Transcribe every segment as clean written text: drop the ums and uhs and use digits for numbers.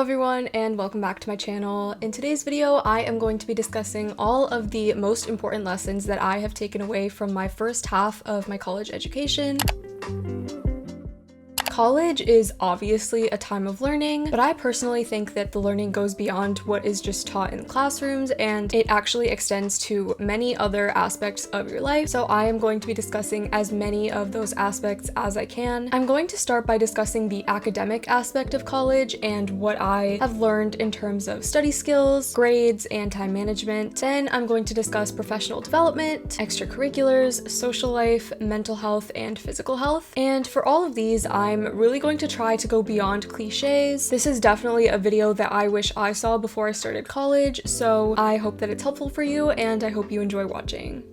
everyone, and welcome back to my channel. In today's video, I am going to be discussing all of the most important lessons that I have taken away from my first half of my college education. College is obviously a time of learning, but I personally think that the learning goes beyond what is just taught in classrooms and it actually extends to many other aspects of your life. So I am going to be discussing as many of those aspects as I can. I'm going to start by discussing the academic aspect of college and what I have learned in terms of study skills, grades, and time management. Then I'm going to discuss professional development, extracurriculars, social life, mental health, and physical health. And for all of these, I'm really going to try to go beyond cliches. This is definitely a video that I wish I saw before I started college, so I hope that it's helpful for you and I hope you enjoy watching.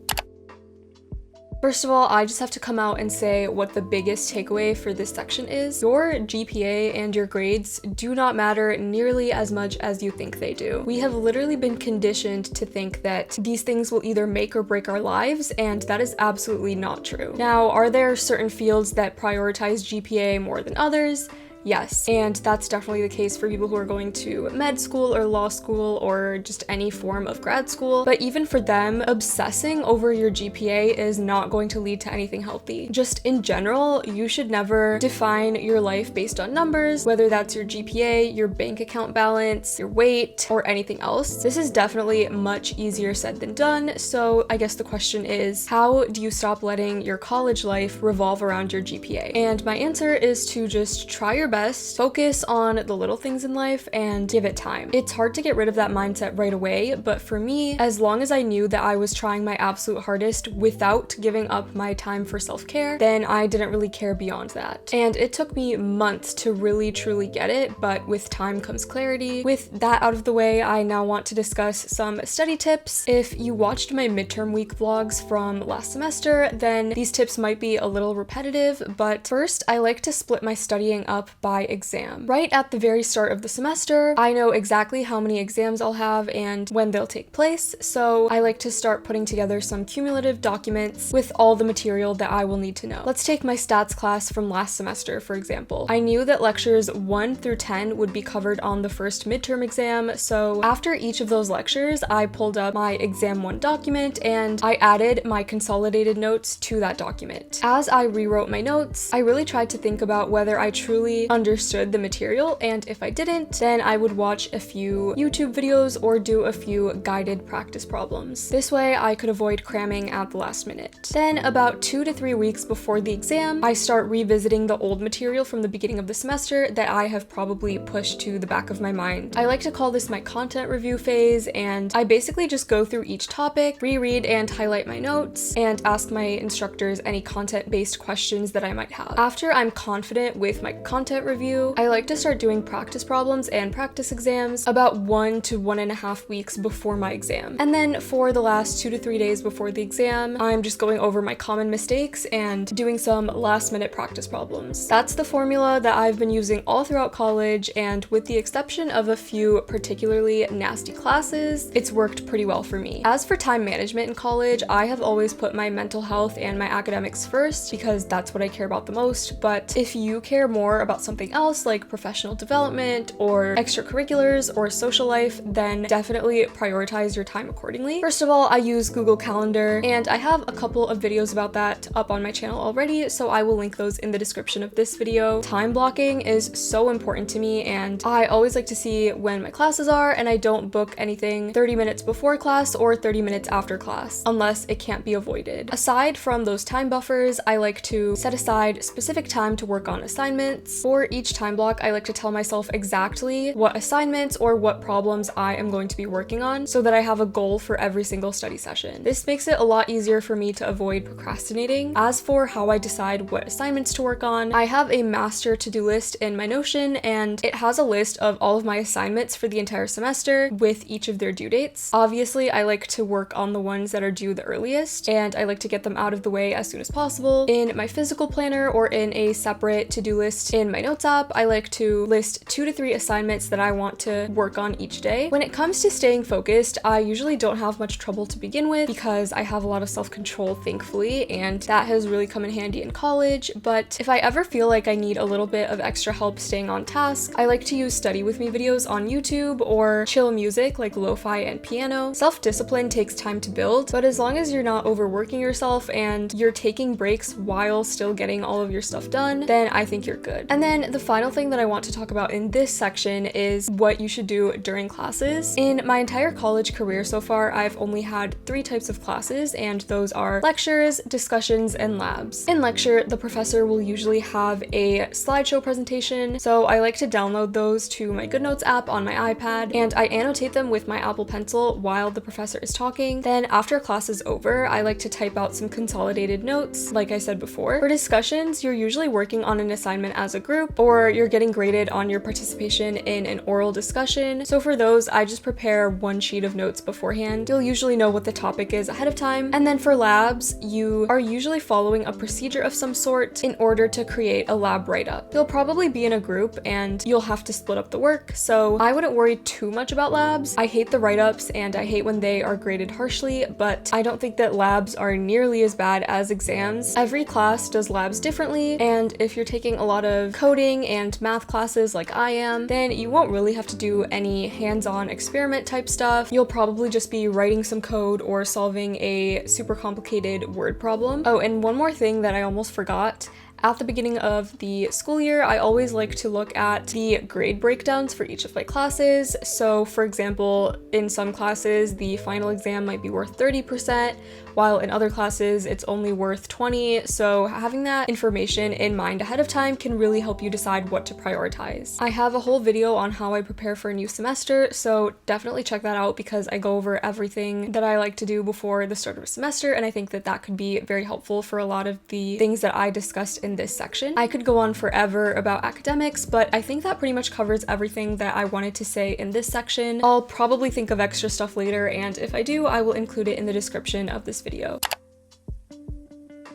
First of all, I just have to come out and say what the biggest takeaway for this section is. Your GPA and your grades do not matter nearly as much as you think they do. We have literally been conditioned to think that these things will either make or break our lives, and that is absolutely not true. Now, are there certain fields that prioritize GPA more than others? Yes, and that's definitely the case for people who are going to med school or law school or just any form of grad school. But even for them, obsessing over your GPA is not going to lead to anything healthy. Just in general, you should never define your life based on numbers, whether that's your GPA, your bank account balance, your weight, or anything else. This is definitely much easier said than done. So I guess the question is, how do you stop letting your college life revolve around your GPA? And my answer is to just try your best, focus on the little things in life, and give it time. It's hard to get rid of that mindset right away, but for me, as long as I knew that I was trying my absolute hardest without giving up my time for self-care, then I didn't really care beyond that. And it took me months to really truly get it, but with time comes clarity. With that out of the way, I now want to discuss some study tips. If you watched my midterm week vlogs from last semester, then these tips might be a little repetitive, but first, I like to split my studying up by exam. Right at the very start of the semester, I know exactly how many exams I'll have and when they'll take place, so I like to start putting together some cumulative documents with all the material that I will need to know. Let's take my stats class from last semester, for example. I knew that lectures 1 through 10 would be covered on the first midterm exam, so after each of those lectures, I pulled up my exam 1 document and I added my consolidated notes to that document. As I rewrote my notes, I really tried to think about whether I truly understood the material, and if I didn't, then I would watch a few YouTube videos or do a few guided practice problems. This way I could avoid cramming at the last minute. Then about 2 to 3 weeks before the exam, I start revisiting the old material from the beginning of the semester that I have probably pushed to the back of my mind. I like to call this my content review phase, and I basically just go through each topic, reread and highlight my notes, and ask my instructors any content-based questions that I might have. After I'm confident with my content review, I like to start doing practice problems and practice exams about 1 to 1.5 weeks before my exam. And then for the last 2 to 3 days before the exam, I'm just going over my common mistakes and doing some last minute practice problems. That's the formula that I've been using all throughout college, and with the exception of a few particularly nasty classes, it's worked pretty well for me. As for time management in college, I have always put my mental health and my academics first because that's what I care about the most, but if you care more about something else like professional development or extracurriculars or social life, then definitely prioritize your time accordingly. First of all, I use Google Calendar, and I have a couple of videos about that up on my channel already, so I will link those in the description of this video. Time blocking is so important to me, and I always like to see when my classes are, and I don't book anything 30 minutes before class or 30 minutes after class, unless it can't be avoided. Aside from those time buffers, I like to set aside specific time to work on assignments. For each time block, I like to tell myself exactly what assignments or what problems I am going to be working on so that I have a goal for every single study session. This makes it a lot easier for me to avoid procrastinating. As for how I decide what assignments to work on, I have a master to-do list in my Notion, and it has a list of all of my assignments for the entire semester with each of their due dates. Obviously, I like to work on the ones that are due the earliest, and I like to get them out of the way as soon as possible in my physical planner or in a separate to-do list in my notes app, I like to list 2 to 3 assignments that I want to work on each day. When it comes to staying focused, I usually don't have much trouble to begin with because I have a lot of self-control, thankfully, and that has really come in handy in college. But if I ever feel like I need a little bit of extra help staying on task, I like to use study with me videos on YouTube or chill music like lo-fi and piano. Self-discipline takes time to build, but as long as you're not overworking yourself and you're taking breaks while still getting all of your stuff done, then I think you're good. And then the final thing that I want to talk about in this section is what you should do during classes. In my entire college career so far, I've only had 3 types of classes, and those are lectures, discussions, and labs. In lecture, the professor will usually have a slideshow presentation, so I like to download those to my GoodNotes app on my iPad, and I annotate them with my Apple Pencil while the professor is talking. Then after class is over, I like to type out some consolidated notes, like I said before. For discussions, you're usually working on an assignment as a group, or you're getting graded on your participation in an oral discussion. So for those, I just prepare 1 sheet of notes beforehand. You'll usually know what the topic is ahead of time. And then for labs, you are usually following a procedure of some sort in order to create a lab write-up. You'll probably be in a group and you'll have to split up the work, so I wouldn't worry too much about labs. I hate the write-ups and I hate when they are graded harshly, but I don't think that labs are nearly as bad as exams. Every class does labs differently, and if you're taking a lot of coding and math classes like I am, then you won't really have to do any hands-on experiment type stuff. You'll probably just be writing some code or solving a super complicated word problem. Oh, and one more thing that I almost forgot. At the beginning of the school year, I always like to look at the grade breakdowns for each of my classes. So for example, in some classes, the final exam might be worth 30%, while in other classes, it's only worth 20. So having that information in mind ahead of time can really help you decide what to prioritize. I have a whole video on how I prepare for a new semester, so definitely check that out because I go over everything that I like to do before the start of a semester, and I think that that could be very helpful for a lot of the things that I discussed in this section. I could go on forever about academics, but I think that pretty much covers everything that I wanted to say in this section. I'll probably think of extra stuff later, and if I do, I will include it in the description of this video.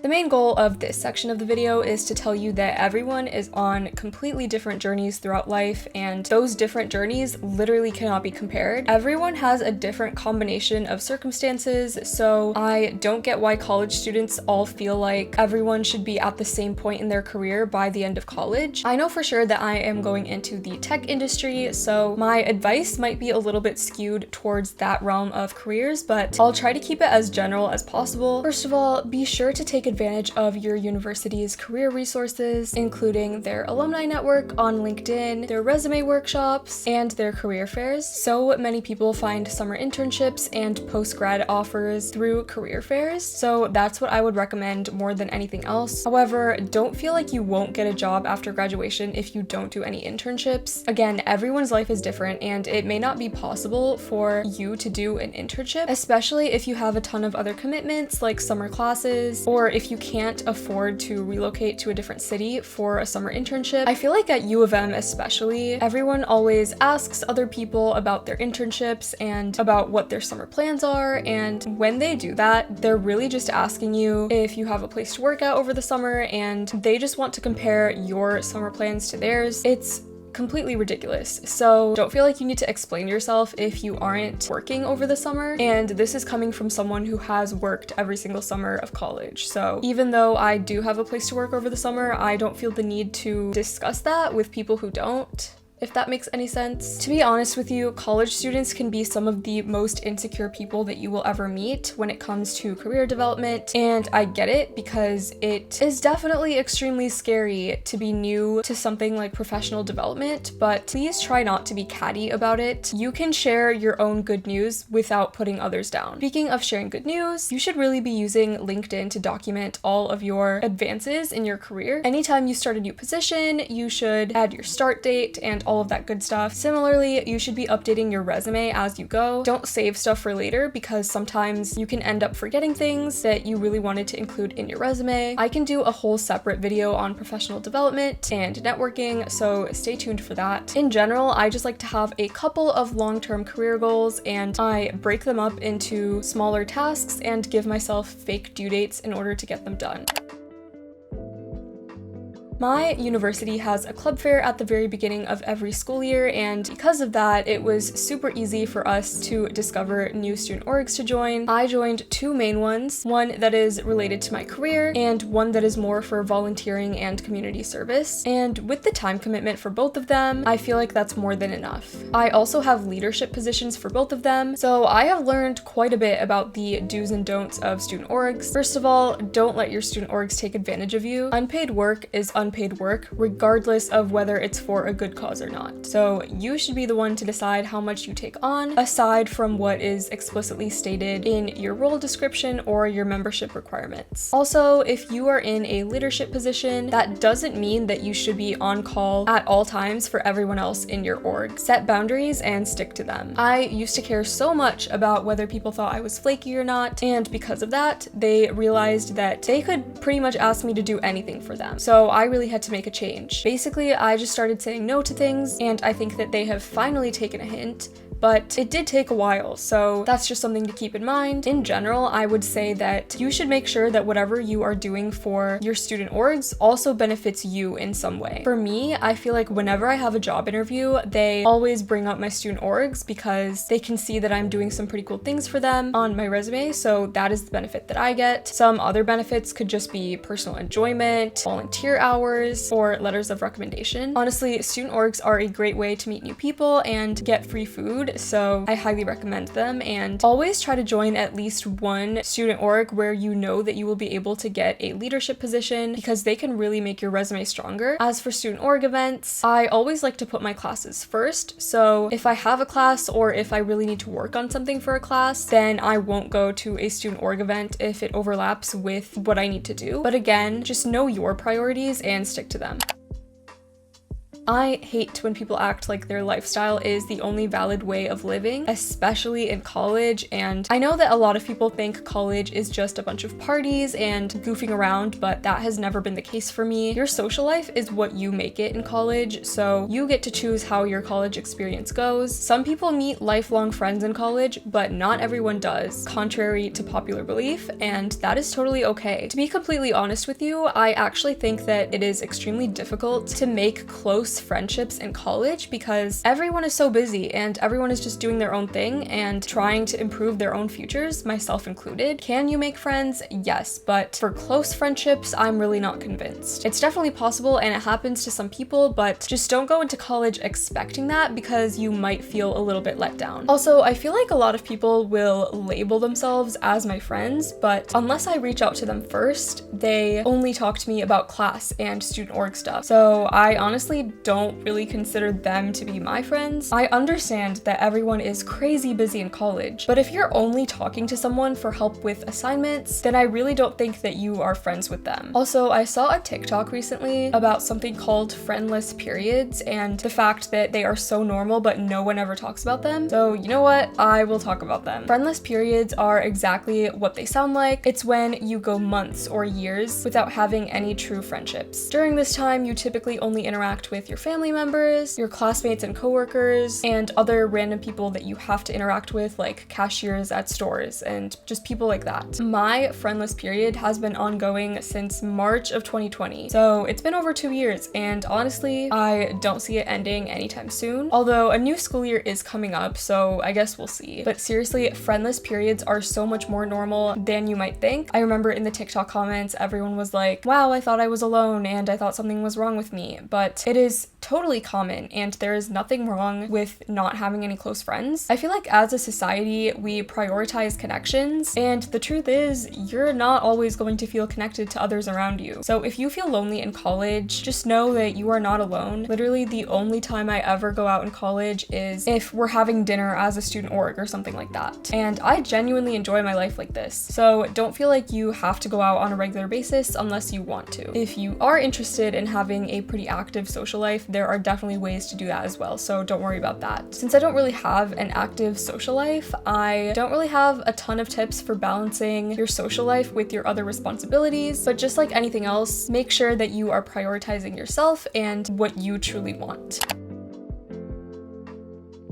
The main goal of this section of the video is to tell you that everyone is on completely different journeys throughout life, and those different journeys literally cannot be compared. Everyone has a different combination of circumstances, so I don't get why college students all feel like everyone should be at the same point in their career by the end of college. I know for sure that I am going into the tech industry, so my advice might be a little bit skewed towards that realm of careers, but I'll try to keep it as general as possible. First of all, be sure to take advantage of your university's career resources, including their alumni network on LinkedIn, their resume workshops, and their career fairs. So many people find summer internships and post-grad offers through career fairs, so that's what I would recommend more than anything else. However, don't feel like you won't get a job after graduation if you don't do any internships. Again, everyone's life is different, and it may not be possible for you to do an internship, especially if you have a ton of other commitments like summer classes, or if you can't afford to relocate to a different city for a summer internship. I feel like at U of M especially, everyone always asks other people about their internships and about what their summer plans are, and when they do that, they're really just asking you if you have a place to work at over the summer, and they just want to compare your summer plans to theirs. It's completely ridiculous. So don't feel like you need to explain yourself if you aren't working over the summer. And this is coming from someone who has worked every single summer of college. So even though I do have a place to work over the summer, I don't feel the need to discuss that with people who don't, if that makes any sense. To be honest with you, college students can be some of the most insecure people that you will ever meet when it comes to career development, and I get it because it is definitely extremely scary to be new to something like professional development, but please try not to be catty about it. You can share your own good news without putting others down. Speaking of sharing good news, you should really be using LinkedIn to document all of your advances in your career. Anytime you start a new position, you should add your start date and all of that good stuff. Similarly, you should be updating your resume as you go. Don't save stuff for later because sometimes you can end up forgetting things that you really wanted to include in your resume. I can do a whole separate video on professional development and networking, so stay tuned for that. In general, I just like to have a couple of long-term career goals, and I break them up into smaller tasks and give myself fake due dates in order to get them done. My university has a club fair at the very beginning of every school year, and because of that, it was super easy for us to discover new student orgs to join. I joined two main ones, one that is related to my career and one that is more for volunteering and community service. And with the time commitment for both of them, I feel like that's more than enough. I also have leadership positions for both of them, so I have learned quite a bit about the do's and don'ts of student orgs. First of all, don't let your student orgs take advantage of you. Unpaid work is unpaid work, regardless of whether it's for a good cause or not. So you should be the one to decide how much you take on, aside from what is explicitly stated in your role description or your membership requirements. Also, if you are in a leadership position, that doesn't mean that you should be on call at all times for everyone else in your org. Set boundaries and stick to them. I used to care so much about whether people thought I was flaky or not, and because of that, they realized that they could pretty much ask me to do anything for them. So I really had to make a change. Basically, I just started saying no to things, and I think that they have finally taken a hint. But it did take a while, so that's just something to keep in mind. In general, I would say that you should make sure that whatever you are doing for your student orgs also benefits you in some way. For me, I feel like whenever I have a job interview, they always bring up my student orgs because they can see that I'm doing some pretty cool things for them on my resume, so that is the benefit that I get. Some other benefits could just be personal enjoyment, volunteer hours, or letters of recommendation. Honestly, student orgs are a great way to meet new people and get free food, so I highly recommend them, and always try to join at least one student org where you know that you will be able to get a leadership position because they can really make your resume stronger. As for student org events, I always like to put my classes first, so if I have a class or if I really need to work on something for a class, then I won't go to a student org event if it overlaps with what I need to do. But again, just know your priorities and stick to them. I hate when people act like their lifestyle is the only valid way of living, especially in college, and I know that a lot of people think college is just a bunch of parties and goofing around, but that has never been the case for me. Your social life is what you make it in college, so you get to choose how your college experience goes. Some people meet lifelong friends in college, but not everyone does, contrary to popular belief, and that is totally okay. To be completely honest with you, I actually think that it is extremely difficult to make close friendships in college because everyone is so busy and everyone is just doing their own thing and trying to improve their own futures, myself included. Can you make friends? Yes, but for close friendships, I'm really not convinced. It's definitely possible and it happens to some people, but just don't go into college expecting that because you might feel a little bit let down. Also, I feel like a lot of people will label themselves as my friends, but unless I reach out to them first, they only talk to me about class and student org stuff. So I honestly don't really consider them to be my friends. I understand that everyone is crazy busy in college, but if you're only talking to someone for help with assignments, then I really don't think that you are friends with them. Also, I saw a TikTok recently about something called Friendless Periods and the fact that they are so normal but no one ever talks about them. So you know what? I will talk about them. Friendless periods are exactly what they sound like. It's when you go months or years without having any true friendships. During this time, you typically only interact with your family members, your classmates and coworkers, and other random people that you have to interact with, like cashiers at stores and just people like that. My friendless period has been ongoing since March of 2020, so it's been over 2 years, and honestly, I don't see it ending anytime soon, although a new school year is coming up, so I guess we'll see. But seriously, friendless periods are so much more normal than you might think. I remember in the TikTok comments, everyone was like, wow, I thought I was alone and I thought something was wrong with me, but it is totally common and there is nothing wrong with not having any close friends. I feel like as a society, we prioritize connections, and the truth is, you're not always going to feel connected to others around you. So if you feel lonely in college, just know that you are not alone. Literally the only time I ever go out in college is if we're having dinner as a student org or something like that. And I genuinely enjoy my life like this. So don't feel like you have to go out on a regular basis unless you want to. If you are interested in having a pretty active social life, there are definitely ways to do that as well, so don't worry about that. Since I don't really have an active social life, I don't really have a ton of tips for balancing your social life with your other responsibilities, but just like anything else, make sure that you are prioritizing yourself and what you truly want.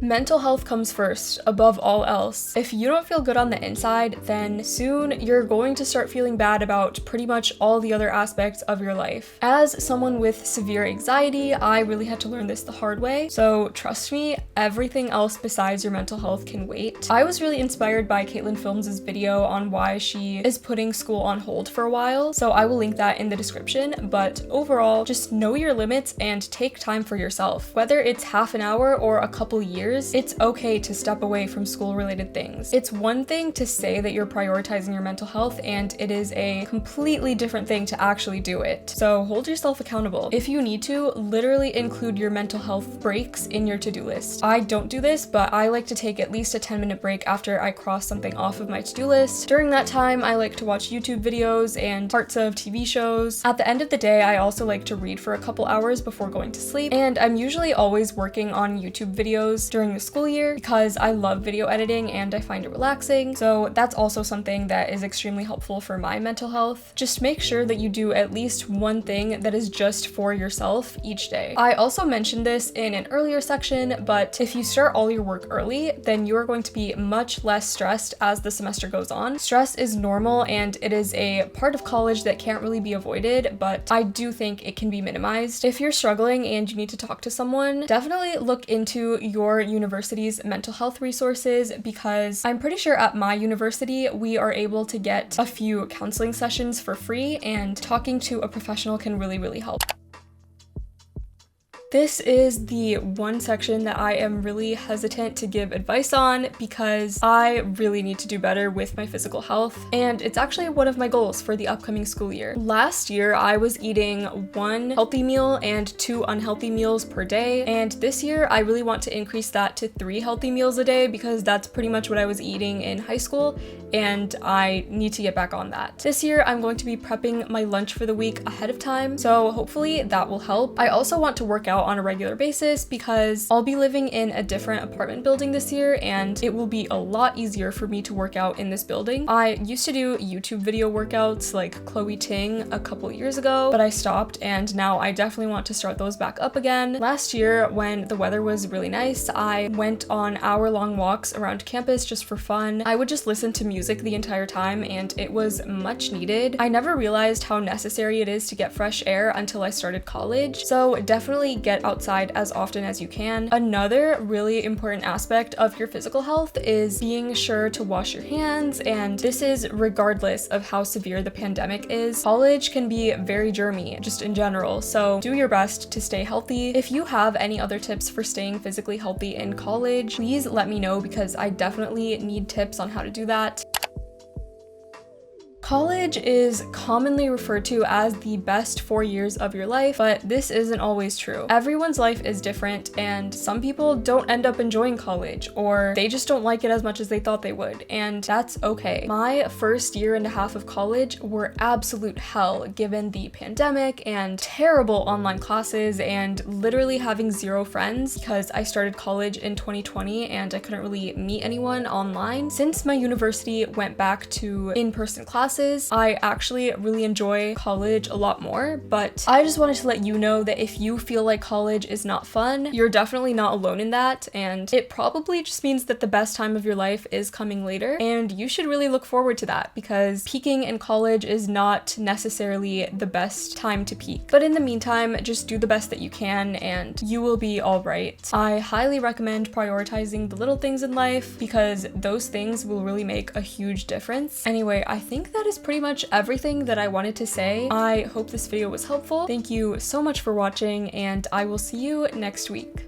Mental health comes first, above all else. If you don't feel good on the inside, then soon you're going to start feeling bad about pretty much all the other aspects of your life. As someone with severe anxiety, I really had to learn this the hard way, so trust me, everything else besides your mental health can wait. I was really inspired by Caitlin Films' video on why she is putting school on hold for a while, so I will link that in the description, but overall, just know your limits and take time for yourself. Whether it's half an hour or a couple years, it's okay to step away from school-related things. It's one thing to say that you're prioritizing your mental health, and it is a completely different thing to actually do it. So hold yourself accountable. If you need to, literally include your mental health breaks in your to-do list. I don't do this, but I like to take at least a 10-minute break after I cross something off of my to-do list. During that time, I like to watch YouTube videos and parts of TV shows. At the end of the day, I also like to read for a couple hours before going to sleep, and I'm usually always working on YouTube videos during the school year because I love video editing and I find it relaxing, so that's also something that is extremely helpful for my mental health. Just make sure that you do at least one thing that is just for yourself each day. I also mentioned this in an earlier section, but if you start all your work early, then you're going to be much less stressed as the semester goes on. Stress is normal and it is a part of college that can't really be avoided, but I do think it can be minimized. If you're struggling and you need to talk to someone, definitely look into your university's mental health resources, because I'm pretty sure at my university we are able to get a few counseling sessions for free, and talking to a professional can really help. This is the one section that I am really hesitant to give advice on because I really need to do better with my physical health, and it's actually one of my goals for the upcoming school year. Last year, I was eating 1 healthy meal and 2 unhealthy meals per day, and this year I really want to increase that to 3 healthy meals a day because that's pretty much what I was eating in high school, and I need to get back on that. This year, I'm going to be prepping my lunch for the week ahead of time, so hopefully that will help. I also want to work out on a regular basis because I'll be living in a different apartment building this year, and it will be a lot easier for me to work out in this building. I used to do YouTube video workouts like Chloe Ting a couple years ago, but I stopped, and now I definitely want to start those back up again. Last year, when the weather was really nice, I went on hour-long walks around campus just for fun. I would just listen to music the entire time, and it was much needed. I never realized how necessary it is to get fresh air until I started college, so definitely get outside as often as you can. Another really important aspect of your physical health is being sure to wash your hands, and this is regardless of how severe the pandemic is. College can be very germy, just in general, so do your best to stay healthy. If you have any other tips for staying physically healthy in college, please let me know because I definitely need tips on how to do that. College is commonly referred to as the best 4 years of your life, but this isn't always true. Everyone's life is different, and some people don't end up enjoying college, or they just don't like it as much as they thought they would, and that's okay. My first year and a half of college were absolute hell given the pandemic and terrible online classes and literally having 0 friends because I started college in 2020 and I couldn't really meet anyone online. Since my university went back to in-person classes, I actually really enjoy college a lot more, but I just wanted to let you know that if you feel like college is not fun, you're definitely not alone in that, and it probably just means that the best time of your life is coming later, and you should really look forward to that because peaking in college is not necessarily the best time to peak. But in the meantime, just do the best that you can and you will be all right. I highly recommend prioritizing the little things in life because those things will really make a huge difference. Anyway, I think that is pretty much everything that I wanted to say. I hope this video was helpful. Thank you so much for watching, and I will see you next week.